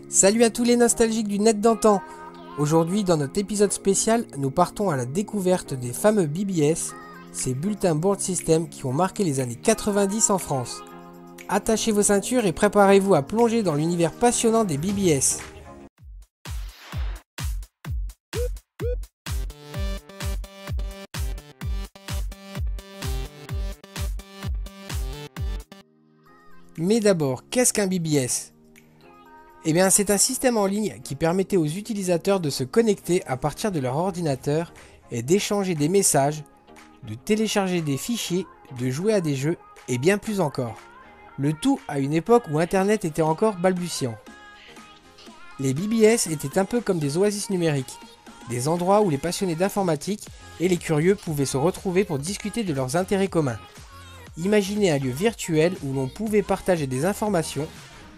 Salut à tous les nostalgiques du net d'antan. Aujourd'hui, dans notre épisode spécial, nous partons à la découverte des fameux BBS, ces bulletins board system qui ont marqué les années 90 en France. Attachez vos ceintures et préparez-vous à plonger dans l'univers passionnant des BBS. Mais d'abord, qu'est-ce qu'un BBS ? Eh bien, c'est un système en ligne qui permettait aux utilisateurs de se connecter à partir de leur ordinateur et d'échanger des messages, de télécharger des fichiers, de jouer à des jeux et bien plus encore. Le tout à une époque où Internet était encore balbutiant. Les BBS étaient un peu comme des oasis numériques, des endroits où les passionnés d'informatique et les curieux pouvaient se retrouver pour discuter de leurs intérêts communs. Imaginez un lieu virtuel où l'on pouvait partager des informations,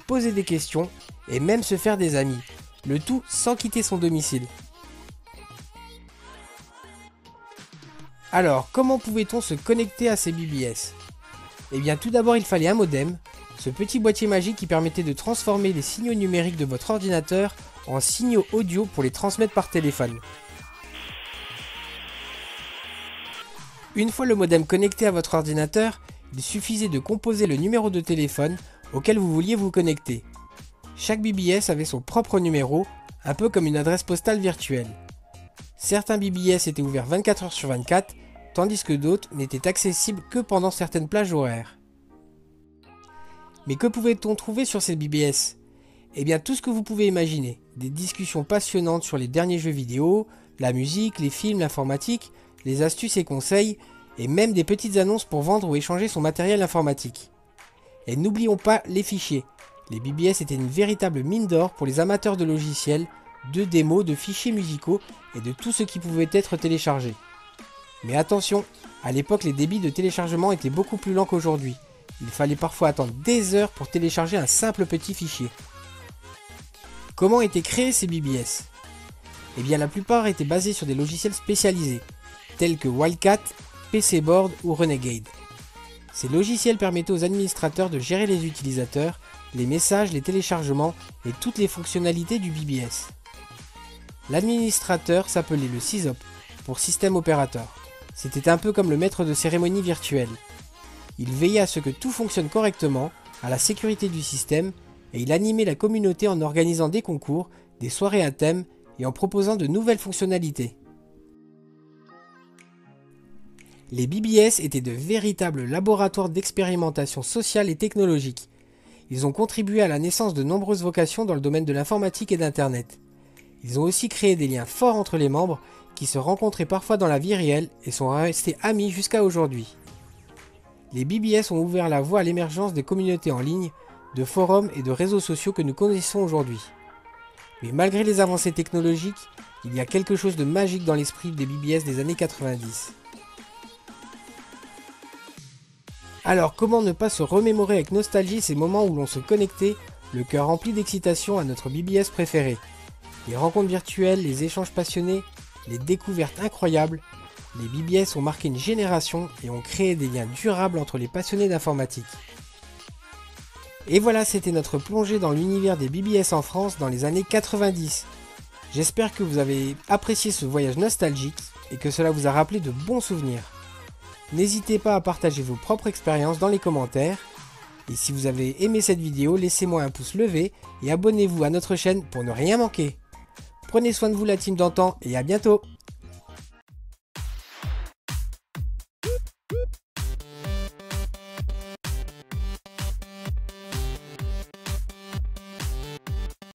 poser des questions et même se faire des amis, le tout sans quitter son domicile. Alors, comment pouvait-on se connecter à ces BBS ? Eh bien, tout d'abord, il fallait un modem, ce petit boîtier magique qui permettait de transformer les signaux numériques de votre ordinateur en signaux audio pour les transmettre par téléphone. Une fois le modem connecté à votre ordinateur, il suffisait de composer le numéro de téléphone auquel vous vouliez vous connecter. Chaque BBS avait son propre numéro, un peu comme une adresse postale virtuelle. Certains BBS étaient ouverts 24 heures sur 24, tandis que d'autres n'étaient accessibles que pendant certaines plages horaires. Mais que pouvait-on trouver sur ces BBS ? Eh bien tout ce que vous pouvez imaginer, des discussions passionnantes sur les derniers jeux vidéo, la musique, les films, l'informatique, les astuces et conseils, et même des petites annonces pour vendre ou échanger son matériel informatique. Et n'oublions pas les fichiers. Les BBS étaient une véritable mine d'or pour les amateurs de logiciels, de démos, de fichiers musicaux et de tout ce qui pouvait être téléchargé. Mais attention, à l'époque les débits de téléchargement étaient beaucoup plus lents qu'aujourd'hui. Il fallait parfois attendre des heures pour télécharger un simple petit fichier. Comment étaient créés ces BBS ? Eh bien la plupart étaient basés sur des logiciels spécialisés, tels que Wildcat, PCboard ou Renegade. Ces logiciels permettaient aux administrateurs de gérer les utilisateurs, les messages, les téléchargements et toutes les fonctionnalités du BBS. L'administrateur s'appelait le SysOp, pour système opérateur. C'était un peu comme le maître de cérémonie virtuel. Il veillait à ce que tout fonctionne correctement, à la sécurité du système, et il animait la communauté en organisant des concours, des soirées à thème et en proposant de nouvelles fonctionnalités. Les BBS étaient de véritables laboratoires d'expérimentation sociale et technologique. Ils ont contribué à la naissance de nombreuses vocations dans le domaine de l'informatique et d'Internet. Ils ont aussi créé des liens forts entre les membres qui se rencontraient parfois dans la vie réelle et sont restés amis jusqu'à aujourd'hui. Les BBS ont ouvert la voie à l'émergence des communautés en ligne, de forums et de réseaux sociaux que nous connaissons aujourd'hui. Mais malgré les avancées technologiques, il y a quelque chose de magique dans l'esprit des BBS des années 90. Alors comment ne pas se remémorer avec nostalgie ces moments où l'on se connectait, le cœur rempli d'excitation à notre BBS préféré. Les rencontres virtuelles, les échanges passionnés, les découvertes incroyables, les BBS ont marqué une génération et ont créé des liens durables entre les passionnés d'informatique. Et voilà, c'était notre plongée dans l'univers des BBS en France dans les années 90. J'espère que vous avez apprécié ce voyage nostalgique et que cela vous a rappelé de bons souvenirs. N'hésitez pas à partager vos propres expériences dans les commentaires. Et si vous avez aimé cette vidéo, laissez-moi un pouce levé et abonnez-vous à notre chaîne pour ne rien manquer. Prenez soin de vous la team d'antan et à bientôt.